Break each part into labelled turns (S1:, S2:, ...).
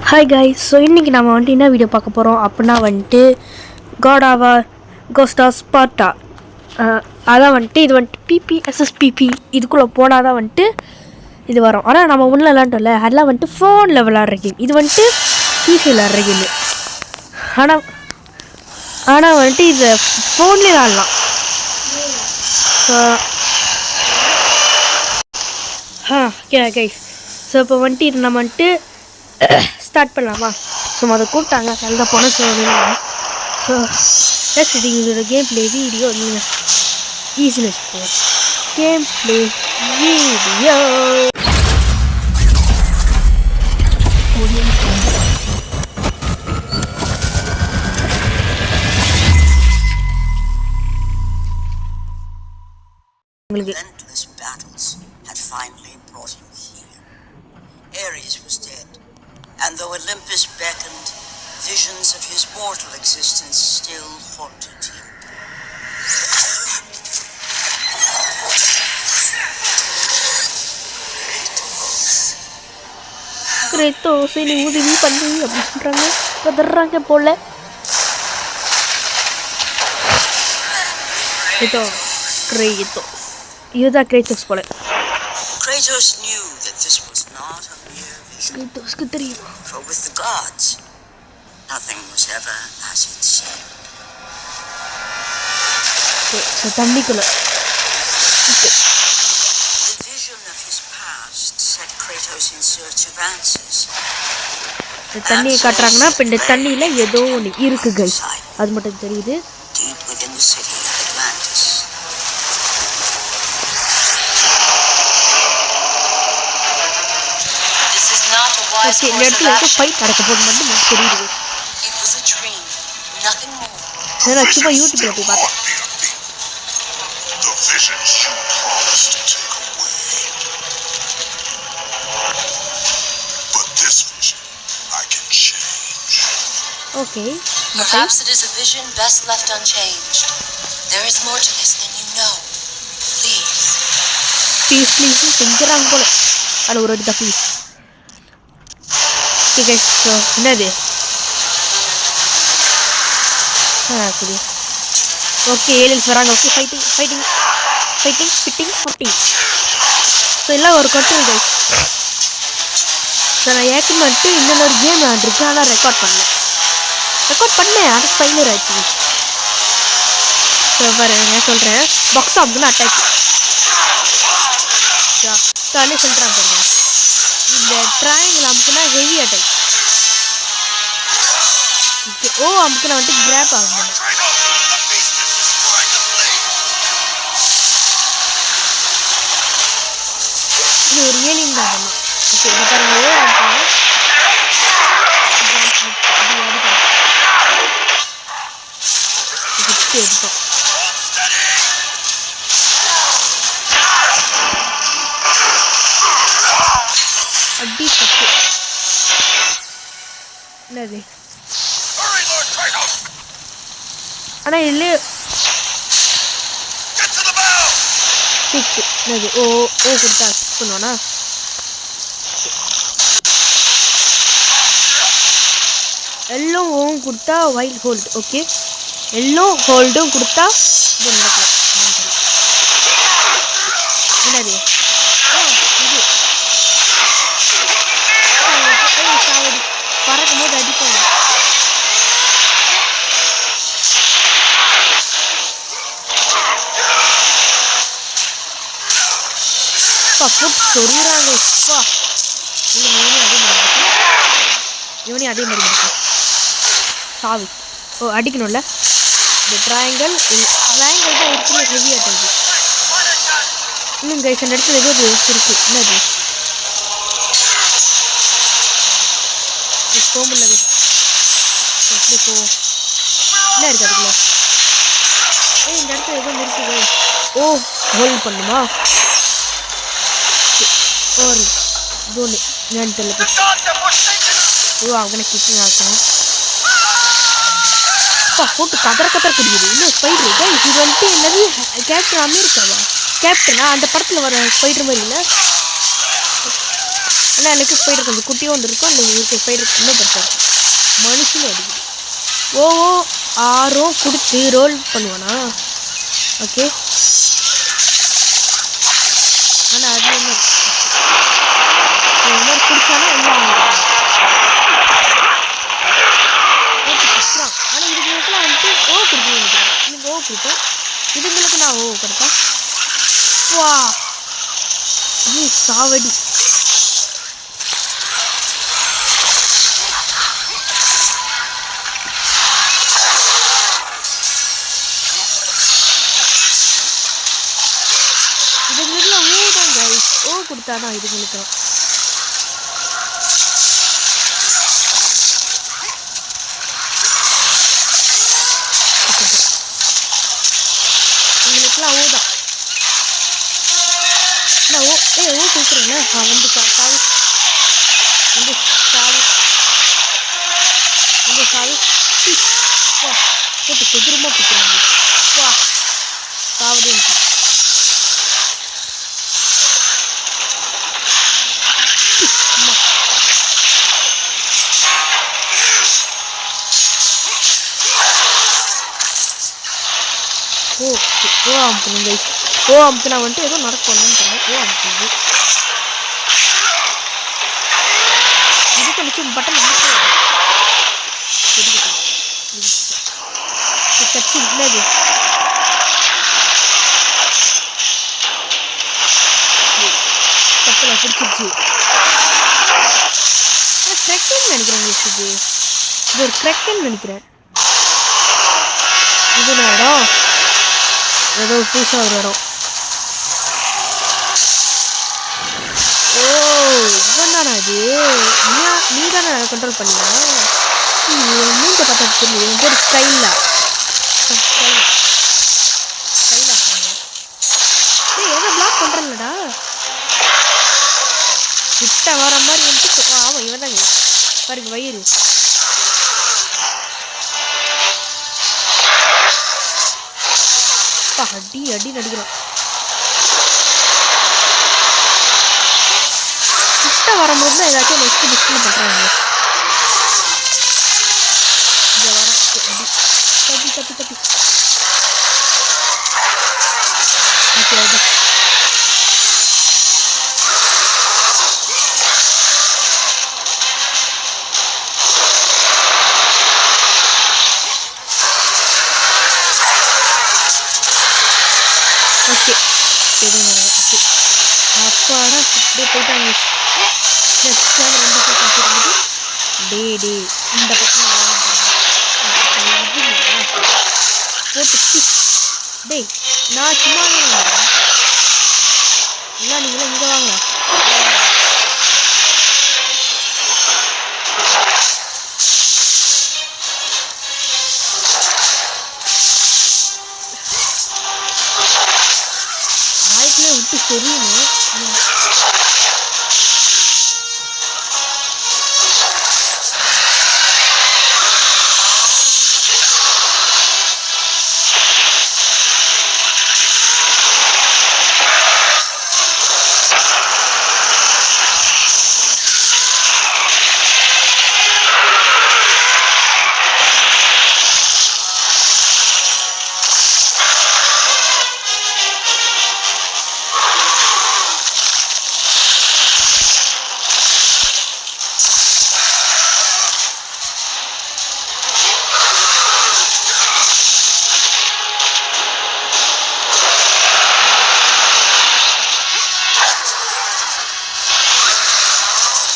S1: Hi guys. So இன்றைக்கி நம்ம வந்துட்டு என்ன வீடியோ பார்க்க போகிறோம் அப்படின்னா வந்துட்டு God of War Ghost of Sparta. அதான் வந்துட்டு இது வந்துட்டு பிபிஎஸ்எஸ்பிபி இதுக்குள்ளே போனால் தான் வந்துட்டு இது வரும். ஆனால் நம்ம ஒன்றில் விளாண்டோம்ல அதெல்லாம் வந்துட்டு ஃபோனில் விளாட்ற கேம். இது வந்துட்டு பிசி விளாட்ற கேம். ஆனால் வந்துட்டு இது ஃபோன்லேயே விளாட்லாம். Okay guys. ஸோ இப்போ வந்துட்டு இது நம்ம வந்துட்டு ஸ்டார்ட் பண்ணலாமா? ஸோ அதை கூப்பிட்டாங்க நல்லா போன சொல்லுங்க. ஸோ ஜஸ்ட் இதோட கேம் ப்ளே வீடியோ நீங்கள் ஈஸியாக வச்சுக்கோங்க. கேம் ப்ளே வீடியோ உங்களுக்கு
S2: Ares was dead, and though Olympus beckoned, visions of his mortal existence still haunted him.
S1: Kratos, ini உதவி பண்ணு அப்படி சொல்கிறாங்க. கதறாங்க போல. Kratos. இதுதான் Kratos போல.
S2: Kratos knew that this was not a mere vision. For with the gods, nothing was ever as it seemed.
S1: The
S2: vision of his past set Kratos in search of answers.
S1: தண்ணியை காட்டுறாங்கன்னா இப்போ இந்த தண்ணியில் ஏதோ ஒன்று இருக்கு guys, அது மட்டும் தெரியுது.
S2: Deep within the city of Atlantis.
S1: Okay, இந்த இடத்துல இருக்க ஃபைட் நடக்க போது மட்டும் எனக்கு தெரியுது. நான் சும்மா யூடியூப்ல போய் பார்த்தேன். Okay.
S2: Perhaps it is a vision best left unchanged. There is more to this than you know. Please.
S1: Please, செஞ்சுறாங்க போல. அது ஒரு அடிதா ப்ளீஸ். Okay guys, so என்னது? ஓகே ஏலியன்ஸ் வராங்க. Okay fighting. ஸோ எல்லாம் ஒரு கண்ட்ரோல் கைஸ். ஸோ நான் ஏற்கனவே வந்துட்டு இன்னொரு கேம் விளாண்டுருக்கேன், ஆனால் ரெக்கார்ட் பண்ணேன் அது ஃபைலர் ஆச்சு. ஸோ பாருங்க சொல்கிறேன், பாக்ஸ் ஆஃப்னு அட்டாக் தானே சொல்கிறான் பாருங்க. இந்த ட்ரையாங்கிள் அமுக்குனா ஹெவி அட்டாக். ஓ அமுக்குனா வந்துட்டு கிராப் ஆகும். இது ஒரு ஏலியன் தான். ஓகே இதை பாருங்க, ஓ அமுக்குனா எடுத்தோம். அடி சத்து என்னது? ஆனால் இல்லை என்னது? ஓ கொடுத்தா பண்ணுவானா? எல்லோ ஓவும் கொடுத்தா வைல்ட் ஹோல்டு. ஓகே எல்லோ ஹோல்டும் கொடுத்தா இது நடக்கலாம். என்னது? இது பறக்கும் போது அடிப்பாங்க. சொல்றாங்க இவனையும் அதே மாதிரி இருக்கு. சாவி ஓ அடிக்கணும்ல. இந்த ட்ரையாங்கிள் தான் இருக்கிற ஹெவி அட்டாக். இன்னும் கைஸ் அந்த இடத்துல ஏதோ இருக்கு. என்னது? கோம்பில் எப்படி போவோம்? என்ன இருக்கு அதுக்குள்ள? இந்த இடத்துல ஏதோ இருக்குது. ஓ ஹோல்ட் பண்ணுமா? ஒரு கோலு என்னன்னு தெரியல. ஓ அவங்க கிட்டிங் ஆகும். போட்டு கதற குடிக்குது. இன்னும் ஸ்பைடர் இருக்கா? இது வந்துட்டு என்னது? கேப்டன் அமெரிக்காவா? கேப்டனா அந்த படத்தில் வர ஸ்பைடர் மாதிரி இல்லை? ஆனால் எனக்கு ஸ்பைடர் கொஞ்சம் குட்டியும் ஒன்று இருக்கும். அந்த இருக்க ஸ்பைடர் இன்னும் பெருசாக இருக்கும். மனுஷனும் அடிக்குது. ஓ ஆரோ கொடுத்து ரோல் பண்ணுவானா? ஓகே. ஆனால் அது என்ன ஒரு மாதிரி குடிச்சானா எல்லாம் குடிச்சான். ஆனால் இதுங்களுக்குலாம் வந்துட்டு ஓ கொடுக்கணும்னு நினைக்கிறேன். எனக்கு ஓ கொடுப்பேன். இதுங்களுக்கு நான் ஓ கொடுப்பேன். வா சாவடி. இதுங்களுக்குலாம் ஓ தான் கைஸ். ஓ கொடுத்தாதான் இதுங்களுக்குலாம். இதுங்களுக்குலாம் ஓ தான். நான் ஓ ஓ கொடுக்குறேன்ல. வந்து சாவு வந்து சாவு வந்து சாவு. வா போட்டு கொதிரமாக கொடுக்குறாங்க. வா சாவதே எனக்கு. ஓ ஓ அமுக்கணும் கைஸ். ஓ அமுக்குனா வந்துட்டு ஏதோ நடக்கணும்னு சொன்னேன். ஓ அமுக்குது. இதுக்கு நிச்சயம் பட்டன் கட்சி இல்லது. தப்பில் பிடிச்சிருச்சு. க்ரெக்குன்னு நினைக்கிறேன் உங்களுக்கு. இது ஒரு க்ரெக்குன்னு நினைக்கிறேன். இது இடம் ஏதோ புதுசாக ஒரு இடம். ஓ இவன் தானா? இது நீ தானே கண்ட்ரோல் பண்ணியா? மூஞ்ச பார்த்தா தெரியும். என் பேர் ஸ்டைலா எதை பிளாக் பண்ணுறல்லடா. கிட்ட வர மாதிரி வந்துட்டு ஆமாம் இவன் தாங்க பாருங்க வயிறு. அடி அடி நடிக்கிறோம். கிட்ட வரும்போது தான் ஏதாச்சும் நெக்ஸ்ட் டிஸ்பிளே பண்ணுறாங்க. இங்கே வர அடி தப்பி தப்பி தப்பி. ஓகே அடி. ஓகே ஓகே அப்பாடா அப்படியே போயிட்டாங்க. நெக்ஸ்ட் ரெண்டு பக்கம் போட்டு டே டே இந்த பக்கம் போட்டு டே நான் சும்மா இல்லை. நீங்களும் இங்கே வாங்க. வாய்க்குள்ளே விட்டு தெரியுமே.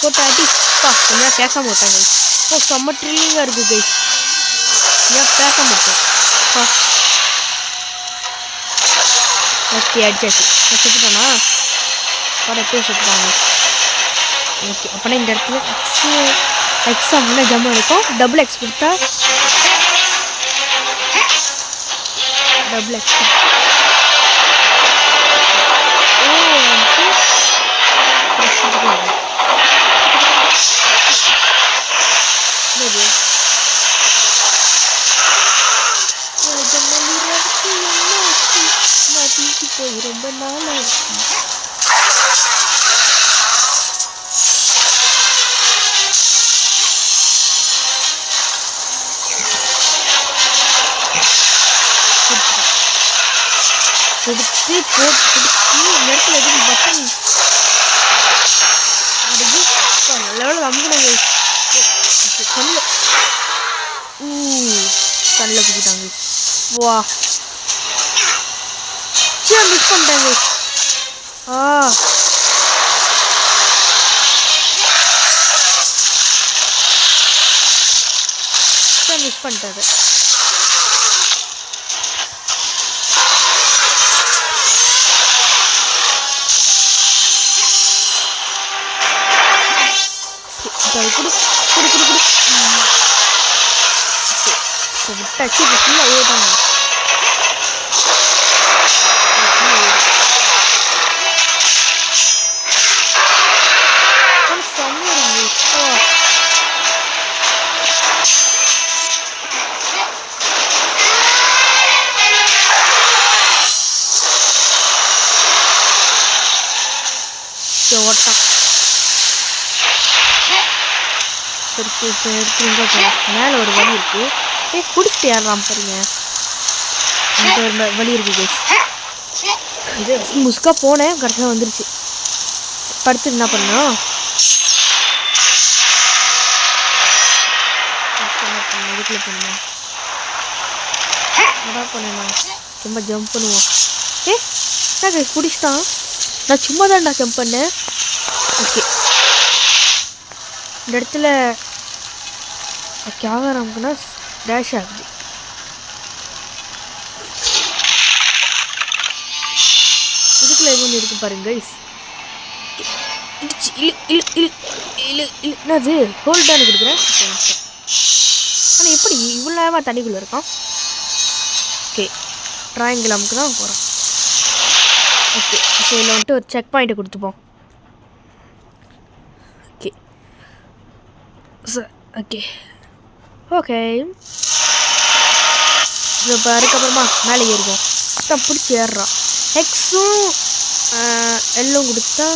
S1: போட்டு அடிப்பா. கொஞ்சம் பேச மாட்டேன் கைஸ். ஓ செம்ம ட்ரில்லிங்காக இருக்குது கைஸ். ஏன் பேச மாட்டேன். ஓகே அடிச்சாச்சு. செத்துட்டானா? எப்படியோ செத்துட்டாங்க. ஓகே அப்போனா இந்த இடத்துல எக்ஸ் அப்படின்னா ஜம்மு இருக்கும். டபுள் எக்ஸ் கொடுத்தா டபுள் எக்ஸ் போய் ரொம்ப நாள் இடத்துல எதுவும் பட்டன் நல்ல வேலை நம்புனாங்க. கண்ணில் கண்ணில் குத்திட்டாங்க. வா சரி மிஸ் பண்ணிட்டாங்க. மிஸ் பண்ணிட்டது. டச்சு ஃபுல்லாக ஓட்டாங்க. ஓட்டா சரி இப்போ எடுத்து மேலே ஒரு வழி இருக்கு. குடிச்சிட்டு ஏறலாம் பாருங்க. அங்கே ஒரு வழி இருக்கு கேஸ். இது முஸ்கா போனேன் கரெக்டாக வந்துருச்சு. படுத்து என்ன பண்ணோம் இதுக்குள்ள போகணுமா என்ன பண்ணலாம் சும்மா ஜம்ப் பண்ணுவோம். என்ன கேஸ் குடிச்சிட்டான். நான் சும்மா தான்டா ஜம்ப் பண்ணேன். ஓகே இந்த இடத்துல கேமராமுக்குன்னா டேஷ் ஆகுது. இதுக்குள்ள எது ஒன்று இருக்கு பாருங்க கைஸ். என்னது ஹோல்ட் தானே கொடுக்குறேன். ஆனால் எப்படி இவ்வளோ நேரமாக தண்ணிக்குள்ளே இருக்கான். ஓகே ட்ராயிங்கில் நமக்கு தான் போகிறோம். ஓகே ஸோ இதில் வந்துட்டு ஒரு செக் பாயிண்ட்டை கொடுத்துப்போம். ஓகே ஓகே ஓகே இப்போ அதுக்கப்புறமா மேலே ஏறுவோம். தான் பிடிச்சி ஏறுறான். எக்ஸும் எல்லும் கொடுத்தா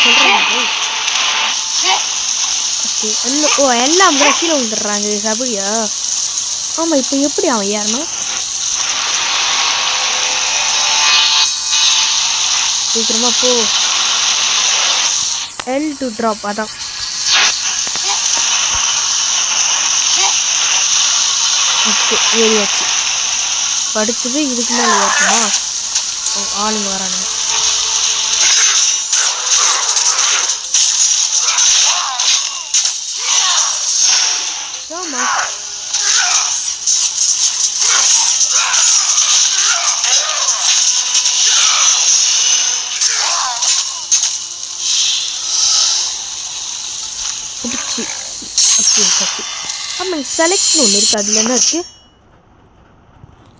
S1: சொல்கிறேன். ஓகே எல்லாம் கூட கீழே விழுந்துடுறாங்க. அப்படியா? ஆமாம் இப்போ எப்படி அவன் ஏறணும்? சீக்கிரமாக போ. எல் டு ட்ராப் அதான். ஓகே ஏறியாச்சு. படுத்தது இதுக்கு மேலே ஏறணுமா? ஆளுங்க வரானுங்க. ஆமாம் பிடிச்சி அப்படி ஓகே. ஆமாம் செலக்ட்னு ஒன்று இருக்குது. அதில் என்ன இருக்குது?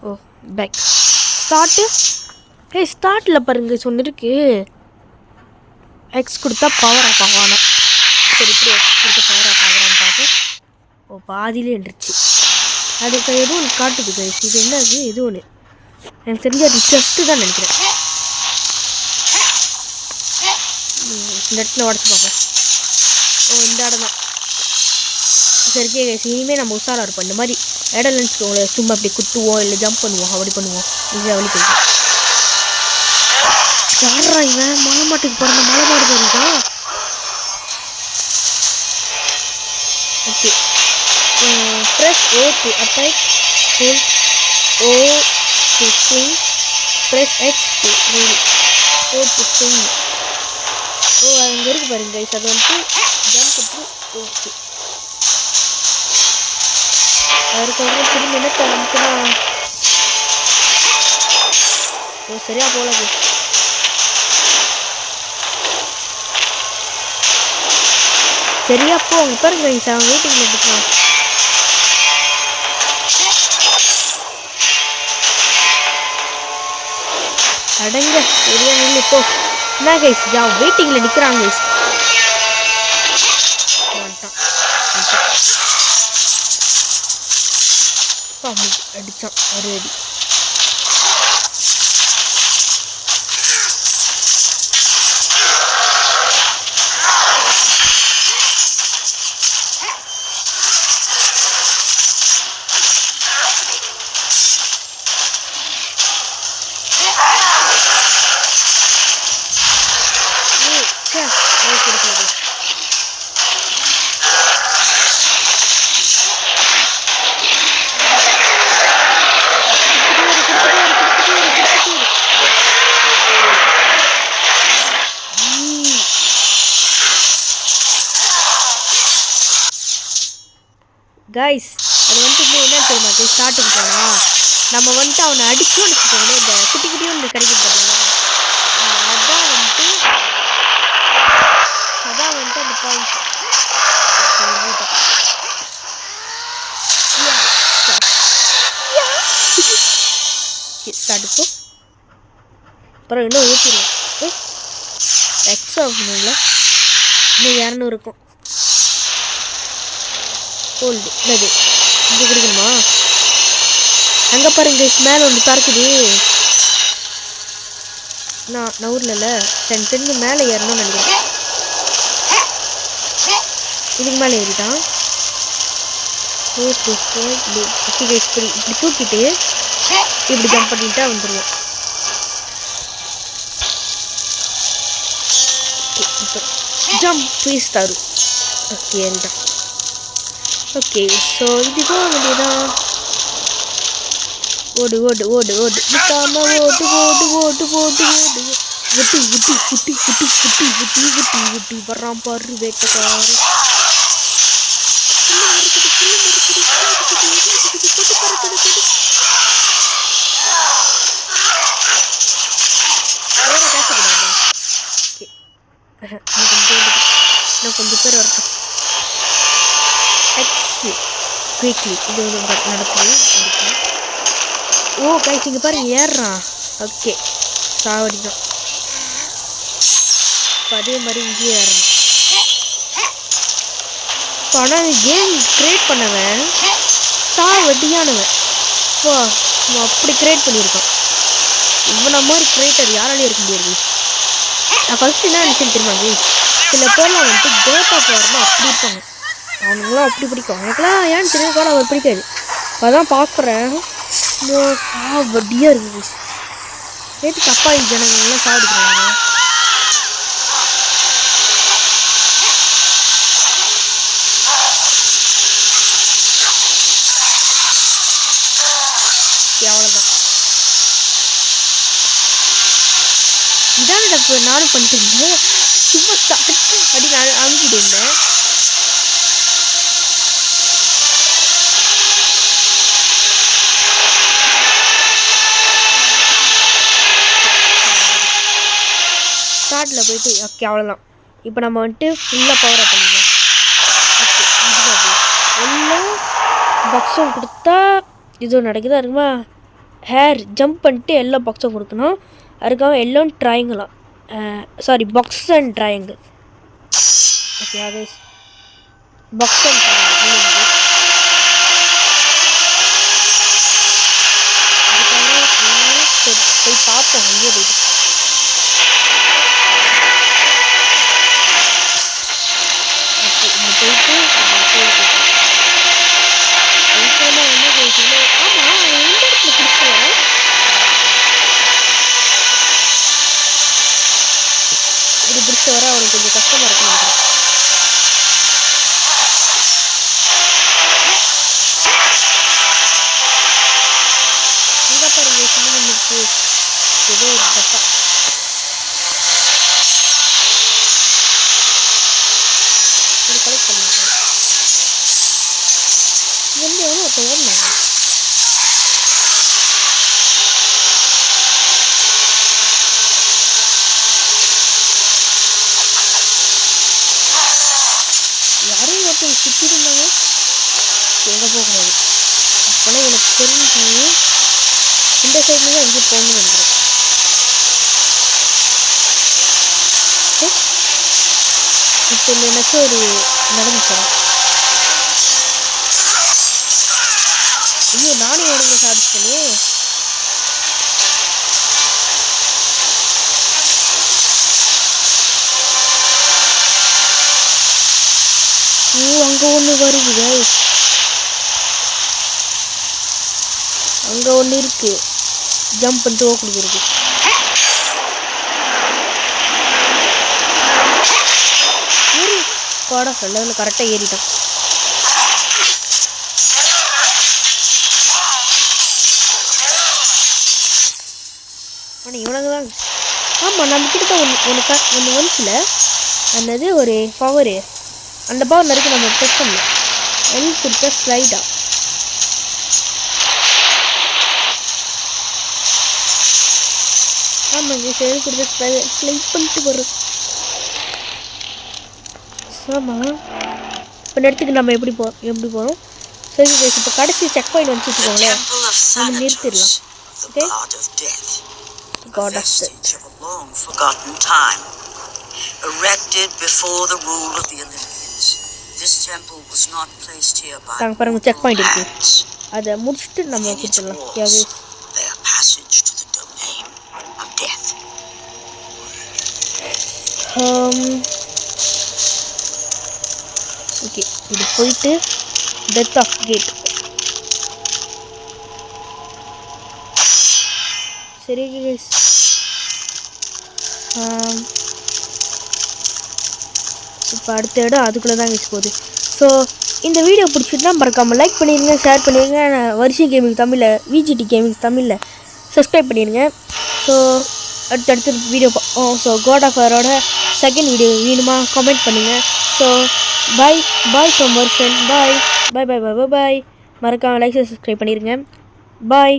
S1: ஓ பேக் ஸ்டார்ட்டு. ஸ்டார்ட்டில் பாருங்க ஒன்று இருக்குது. எக்ஸ் கொடுத்தா பவர் ஆஃப் ஆகணும். சரி இப்படி எக்ஸ் கொடுத்தா பவர் ஆஃப் ஆகிறான்னு பார்த்து பாதியிலே இருந்துச்சு. அதுக்கு எதுவும் ஒன்று காட்டுது கைஸ். இது என்ன அது? எது ஒன்று எனக்கு தெரிஞ்ச அது ஜஸ்ட்டு தான் நினைக்கிறேன். இந்த இடத்துல உடச்சி பார்ப்பேன். இந்த இடம் தான். சரி கைஸ் இனிமேல் நம்ம உஷாராக இருப்போம். இந்த மாதிரி இடம் நினச்சிக்கோங்களே. சும்மா அப்படி குத்துவோம் இல்லை ஜம்ப் பண்ணுவோம். அப்படி பண்ணுவோம். ஈஸியாக வழி போயிடும். யாரா இவன் மலை மாட்டுக்கு பிறந்த மலை மாடு போயிருக்கா? Okay press A to attack, hold O to swing, press X to release, O to swing. அங்கே இருக்கு பாருங்க கைஸ். அது வந்துட்டு ஜம்ப் த்ரூ. ஓகே அதுக்கப்புறம் திரும்பி என்ன நமக்குன்னா சரியா போல சரியா போங்க பாருங்க கைஸ். அவன் வெயிட்டிங்கில் எடுத்துக்கலாம். அடங்க சரியா நின்று போ. என்ன கைஸ் அவன் வெயிட்டிங்கில் நிற்கிறான் கைஸ். அடித்தான் ஒரு அடி. கைஸ் அது வந்துட்டு இன்னும் என்ன தெரியுமா ஸ்டார்ட்டுக்கு போனால் நம்ம வந்துட்டு அவனை அடிச்சோன்னு வச்சுக்கோங்களேன் இந்த குட்டி குட்டியும் ஒன்று கிடைக்கும் பார்த்தீங்களா அதான் வந்துட்டு அந்த பாயிண்ட் ஸ்டார்ட் இப்போ அப்புறம் இன்னும் ஊற்றிடுவோம் எக்ஸ்ட்ரா ஆகணுங்களா இன்னும் 200 இருக்கும் கோல்டு என்னது இது கொடுக்கணுமா அங்கே பாருங்க மேலே ஒன்று திறக்குது நான் ஊர்லல தெரிஞ்சு மேலே ஏறணும்னு நினைக்கிறேன் இதுக்கு மேலே ஏறிட்டான் இப்படி தூக்கிட்டு இப்படி ஜம்ப் பண்ணிட்டா வந்துடுவோம் ஜம்ப் ப்ளீஸ் தரு ஓகே ஏறிட்டான் ஓகே ஸோ இது போக வேண்டியதான் ஓடு ஓடு ஓடு ஓடு நிற்காம ஓடு ஓடு ஓடு ஓடு ஓடு குட்டி குட்டி குட்டி குட்டி குட்டி குட்டி குட்டி குட்டி வர்றான் பாரு வேட்டக்காரன் கொஞ்சம் பேர் வரட்டும் குயிக்லி இது நடக்குது ஓ கைஸ் இங்கே பாருங்க ஏறுறான் ஓகே சாவடிதான் இப்போ அதே மாதிரி இங்கேயே ஏறணும் இப்போ ஆனால் கேம் க்ரியேட் பண்ணவன் சாவடியானவன் இப்போ அப்படி க்ரியேட் பண்ணியிருக்கான் இவனை மாதிரி க்ரியேட்டர் யாராலையும் இருக்க முடியாது நான் ஃபஸ்ட்டு என்ன நினச்சேன்னு தெரியுமா சில பேர்லாம் வந்துட்டு கேட் ஆஃப் வார்னா அப்படி இருப்பாங்க அவனுங்களாம் அப்படி பிடிக்கும் எனக்குலாம் ஏன்னு தெரியும் கூட அவர் பிடிக்காது அதான் பார்க்குறேன் சாவடியாக இருக்குது நேற்று தப்பாகி ஜனங்கள்லாம் சாப்பிடுறாங்க அவ்வளோதான் இதான் இப்போ நானும் பண்ணிட்டு இருந்தேன் சும்மா ஸ்டார்ட் அப்படி நான் அமுக்கிட்டு இருந்தேன் ஸ்டார்ட்டில் போயிட்டு ஓகே அவ்வளோதான் இப்போ நம்ம வந்துட்டு ஃபுல்லாக பவர் அப் பண்ணிடலாம் ஓகே எல்லாம் பாக்ஸும் கொடுத்தா இதுவும் நடக்குது அதுமா ஹேர் ஜம்ப் பண்ணிட்டு எல்லா பாக்ஸும் கொடுக்கணும் அதுக்காக எல்லாம் ட்ராயிங்கலாம் சாரி பாக்ஸ் அண்ட் ட்ராயிங்கிள் ஓகே அது பாக்ஸ் அண்ட் ட்ராயிங்கிள் அதுக்காக சரி போய் பார்ப்போம் அங்கேயே போயிட்டு போயிட்டு என்ன போயிட்டு ஆமாம் எந்த இடத்துல பிடிச்சிருவேன் இப்படி பிடிச்ச வர அவனுக்கு கொஞ்சம் கஷ்டமாக இருக்கும் இங்கே பாருங்க சின்னமண்ணுக்கு ஏதோ ஒரு டப்பா கலெக்ட் பண்ணிருக்கேன் வந்து எவ்வளோ ஒருத்த ஓடினாங்க யாரையும் ஒருத்தவங்க சுற்றி இருந்தாங்க எங்கே போகக்கூடாது அப்போனா எனக்கு தெரிஞ்சு இந்த சைட்லேருந்து அங்கே போகணும்னு நினைக்கிறேன் இப்போ எனக்கு ஒரு நடந்துச்சேன் ஐயோ நானே ஓடுங்க சாதிச்சனே ஓ அங்கே ஒன்று வருது கைஸ் அங்கே ஒன்று இருக்கு ஜம்ப் பண்ணிட்டு ஓ கொடுக்குறது கோடா லெவலில் கரெக்டாக ஏறிட்டான் ஆனால் இவனுக்கு தான் ஆமாம் நம்மக்கிட்ட ஒன்று வந்துச்சுல அந்தது ஒரு பவரு அந்த பவர் வரைக்கும் நம்ம டெஸ்ட் பண்ணலாம் எல் கொடுத்த ஸ்லைடா ஆமாங்க எல் கொடுத்த ஸ்லைட் பண்ணிட்டு வரும் ஆமாம் இப்போ இடத்துக்கு நம்ம எப்படி போகிறோம் சரி இப்போ கடைசி செக் பாயிண்ட் வந்து வச்சுக்கோங்களேன் நம்ம நிறுத்திடலாம் okay God of Death.
S2: Of a long forgotten time, erected before the rule of the Olympians. This temple was not placed here by
S1: mortal
S2: hands.
S1: அதை முடிச்சுட்டு நம்ம கொடுத்துடலாம் யாவே
S2: Their passage to the domain of death.
S1: Okay இது போயிட்டு death of gate சரி guys இப்போ அடுத்த இடம் அதுக்குள்ளே தான் கைஸ் போகுது ஸோ இந்த வீடியோ பிடிச்சிட்டுனா மறக்காமல் லைக் பண்ணிடுங்க ஷேர் பண்ணிடுங்க வரிசை கேமிங் தமிழில் விஜிடி கேமிங் தமிழில் சப்ஸ்கிரைப் பண்ணிடுங்க ஸோ அடுத்தடுத்து வீடியோ ஸோ காட் ஆஃப் வாரோட செகண்ட் வீடியோ வேணுமா கமெண்ட் பண்ணுங்கள் so bye from Varshan bye மறக்காமல் லைக் சப்ஸ்கிரைப் பண்ணிடுங்க பாய்